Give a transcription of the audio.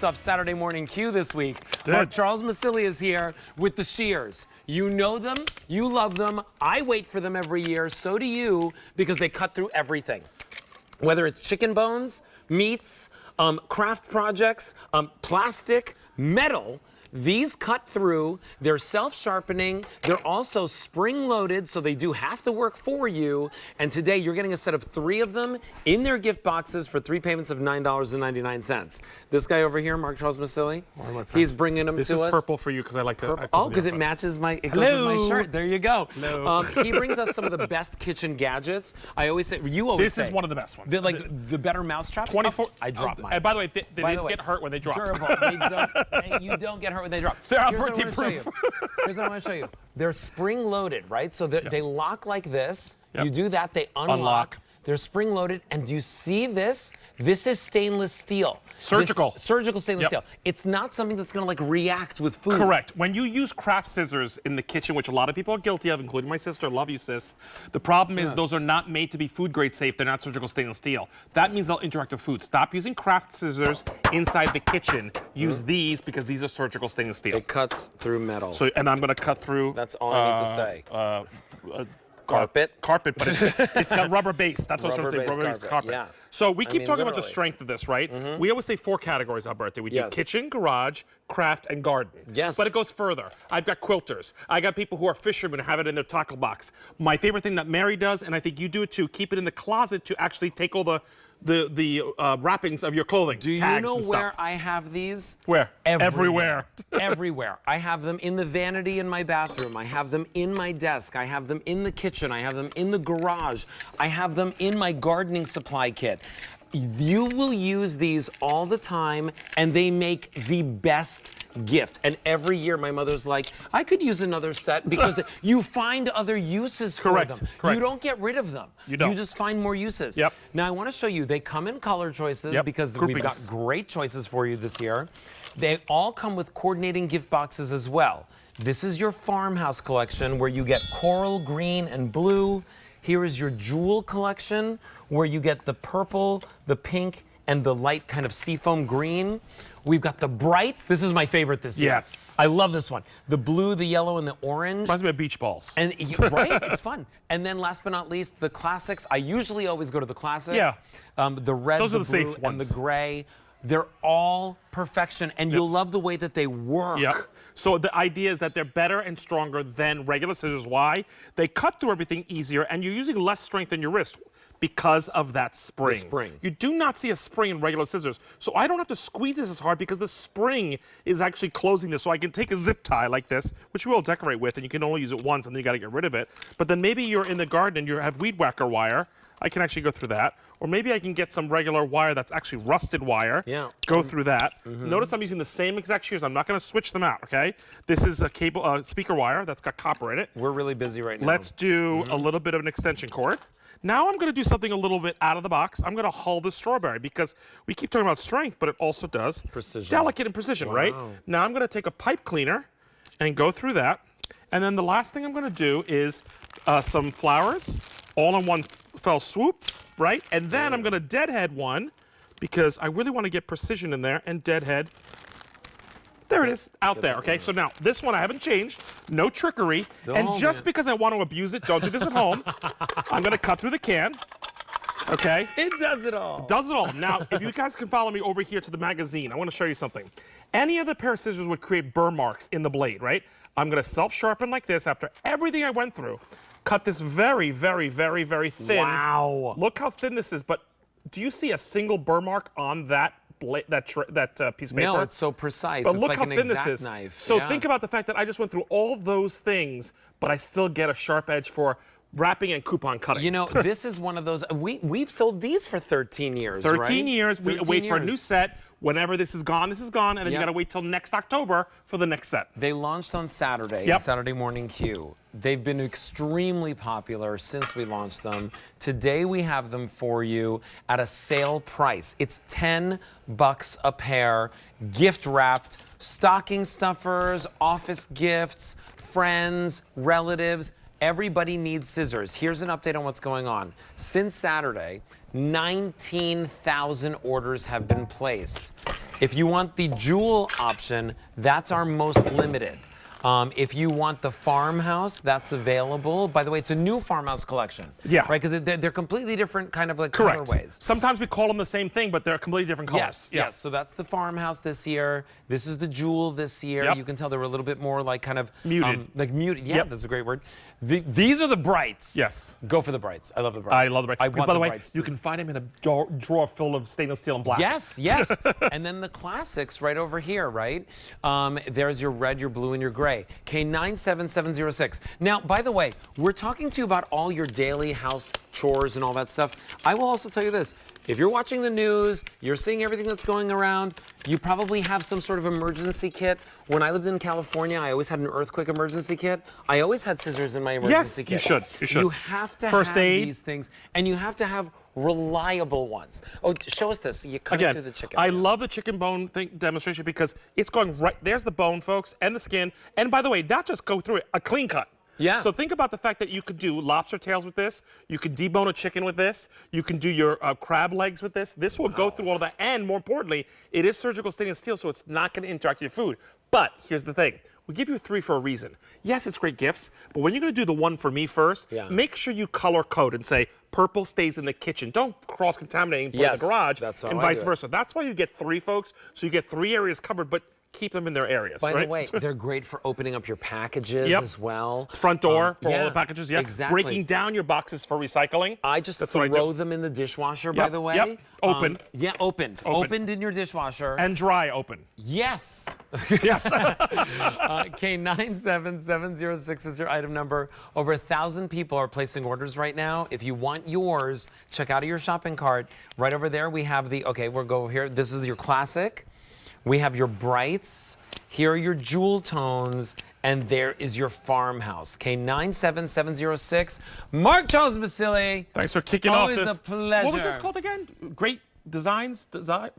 Off Saturday Morning Q this week. Mark Charles Masili is here with the Shears. You know them, you love them. I wait for them every year, so do you, because they cut through everything. Whether it's chicken bones, meats, craft projects, plastic, metal, these cut through. They're self-sharpening. They're also spring-loaded, so they do half the work for you. And today, you're getting a set of 3 of them in their gift boxes for 3 payments of $9.99. This guy over here, Mark Charles Masili, he's bringing them to us. This is purple for you because I like the. Oh, because it matches my. It goes with my shirt. There you go. Hello. He brings us some of the best kitchen gadgets. I always say, you always say. This is one of the best ones. The better mousetraps. 24. I dropped mine. And by the way, they didn't get hurt when they dropped. Durable. You don't get hurt when they drop. They're Here's what I wanna proof. show you. Here's what I want to show you. They're spring-loaded, right? So they lock like this. Yep. You do that, they unlock. They're spring-loaded, and do you see this? This is stainless steel. Surgical. Surgical stainless steel. It's not something that's going to like react with food. Correct. When you use craft scissors in the kitchen, which a lot of people are guilty of, including my sister, love you, sis, the problem is those are not made to be food grade safe. They're not surgical stainless steel. That means they'll interact with food. Stop using craft scissors inside the kitchen. Use these because these are surgical stainless steel. It cuts through metal. So, and I'm going to cut through. That's all I need to say. Carpet, but it's got rubber base. That's what I'm saying. Rubber-based carpet. Yeah. So we keep talking about the literally. strength of this, right? We always say 4 categories, Alberto. We do kitchen, garage, craft, and garden. Yes. But it goes further. I've got quilters. I got people who are fishermen who have it in their tackle box. My favorite thing that Mary does, and I think you do it too, keep it in the closet to actually take all the wrappings of your clothing. Do you know where I have these? Where? Everywhere. Everywhere. I have them in the vanity in my bathroom. I have them in my desk. I have them in the kitchen. I have them in the garage. I have them in my gardening supply kit. You will use these all the time, and they make the best gift. And every year, my mother's like, I could use another set because you find other uses for them. Correct. You don't get rid of them. You don't. You just find more uses. Yep. Now, I want to show you, they come in color choices because we've got great choices for you this year. They all come with coordinating gift boxes as well. This is your farmhouse collection where you get coral, green, and blue. Here is your jewel collection where you get the purple, the pink, and the light kind of seafoam green. We've got the brights. This is my favorite this year. Yes. I love this one. The blue, the yellow, and the orange. Reminds me of beach balls. And right, it's fun. And then last but not least, the classics. I usually always go to the classics. Yeah. The red, Those the are the blue, safe and ones. the gray. They're all perfection, and you'll love the way that they work. Yep. So the idea is that they're better and stronger than regular scissors. Why? They cut through everything easier, and you're using less strength in your wrist because of that spring. The spring. You do not see a spring in regular scissors. So I don't have to squeeze this as hard because the spring is actually closing this. So I can take a zip tie like this, which we will decorate with, and you can only use it once, and then you got to get rid of it. But then maybe you're in the garden and you have weed whacker wire. I can actually go through that. Or maybe I can get some regular wire that's actually rusted wire. Yeah. Go through that. Notice I'm using the same exact shears. I'm not going to switch them out, okay? This is a cable, speaker wire that's got copper in it. We're really busy right now. Let's do a little bit of an extension cord. Now I'm going to do something a little bit out of the box. I'm going to hull the strawberry because we keep talking about strength, but it also does precision. Delicate and precision, right? Now I'm going to take a pipe cleaner and go through that. And then the last thing I'm going to do is some flowers all in one fell swoop, right? And then I'm going to deadhead one because I really want to get precision in there and deadhead. There it is, out there, okay? So now, this one I haven't changed, no trickery, and just because I want to abuse it, don't do this at home, I'm gonna cut through the can, okay? It does it all. Does it all. Now, if you guys can follow me over here to the magazine, I wanna show you something. Any other pair of scissors would create burr marks in the blade, right? I'm gonna self-sharpen like this after everything I went through. Cut this very, very, very, very thin. Wow. Look how thin this is, but do you see a single burr mark on that piece of paper? No, it's so precise. But it's look like how an thin this exact is. knife. So think about the fact that I just went through all those things, but I still get a sharp edge for wrapping and coupon cutting. You know, this is one of those. We've sold these for 13 years. 13 years. We 13 wait for a years. new set. Whenever this is gone, and then you got to wait till next October for the next set. They launched on Saturday, Saturday Morning Q. They've been extremely popular since we launched them. Today we have them for you at a sale price. It's $10 a pair, gift wrapped, stocking stuffers, office gifts, friends, relatives. Everybody needs scissors. Here's an update on what's going on. Since Saturday, 19,000 orders have been placed. If you want the jewel option, that's our most limited. If you want the farmhouse, that's available. By the way, it's a new farmhouse collection. Yeah. Right, because they're completely different kind of like Correct. colorways. Sometimes we call them the same thing, but they're completely different colors. Yes, yes. So that's the farmhouse this year. This is the jewel this year. Yep. You can tell they were a little bit more like kind of muted. like muted. Yeah, Yep. that's a great word. These are the brights. Yes. Go for the brights. I love the brights. I love the bright. I Because want by the way, brights, you too. can find them in a drawer full of stainless steel and black. Yes, yes. And then the classics right over here, right? There's your red, your blue, and your gray. K97706. Now, by the way, we're talking to you about all your daily house chores and all that stuff. I will also tell you this. If you're watching the news, you're seeing everything that's going around, you probably have some sort of emergency kit. When I lived in California, I always had an earthquake emergency kit. I always had scissors in my emergency kit. You should. You should. You have to First have aid. these things, and you have to have reliable ones. Oh, show us this. You cut it Again, through the chicken. I love the chicken bone demonstration because it's going right, there's the bone, folks, and the skin. And by the way, not just go through it, a clean cut. Yeah. So think about the fact that you could do lobster tails with this. You could debone a chicken with this. You can do your crab legs with this. This will go through all that. And more importantly, it is surgical stainless steel, so it's not going to interact with your food. But here's the thing. We give you 3 for a reason. Yes, it's great gifts, but when you're going to do the one for me first, make sure you color code and say purple stays in the kitchen. Don't cross-contaminate and put it in the garage, that's how and I vice do it. versa. That's why you get 3, folks. So you get 3 areas covered, but keep them in their areas. By right? the way, they're great for opening up your packages Yep. as well. Front door for all yeah, the packages. Yeah. exactly. Breaking down your boxes for recycling. I just That's what I throw do. them in the dishwasher, by Yep, the way. yep. Open. Yeah, opened. Opened in your dishwasher. And dry open. Yes. Yes. K97706 is your item number. Over 1,000 people are placing orders right now. If you want yours, check out your shopping cart. Right over there, we have the, okay, we'll go here. This is your classic. We have your brights. Here are your jewel tones. And there is your farmhouse. K97706. Mark Charles Basile. Thanks for kicking off Always this. a pleasure. What was this called again? Great Designs? What is